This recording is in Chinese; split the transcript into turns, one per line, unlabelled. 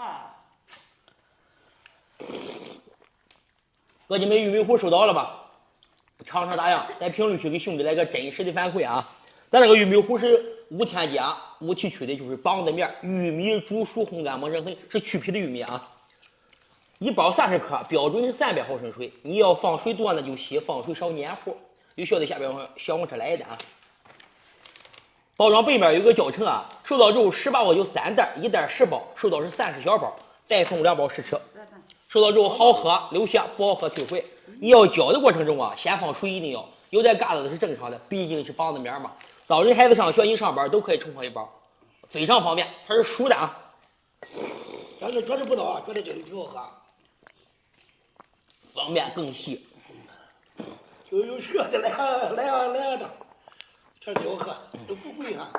哈。
哥，你们玉米糊收到了吧？尝尝咋样？在评论区给兄弟来个真实的反馈啊！咱那个玉米糊是无添加、无提取的，就是绑的面，玉米煮熟烘干磨成粉，是去皮的玉米啊。一包30克，标准是300毫升水。你要放水多那就稀，放水少黏糊。有需要的下边小红车来一单啊。包装背面有个教程啊，收到之后18块9 3袋，一袋10包，收到是30小包，再送2包试吃。收到之后好喝留下，不好喝退回。你要搅的过程中啊，先放水一定要，有点嘎子的是正常的，毕竟是绑子面嘛。老人孩子上学，你上班都可以冲上一包，非常方便。它是熟的啊。
但是觉得不孬，觉得真的挺好喝，
方便更细。
有需要的来的，这挺好喝，都不贵哈。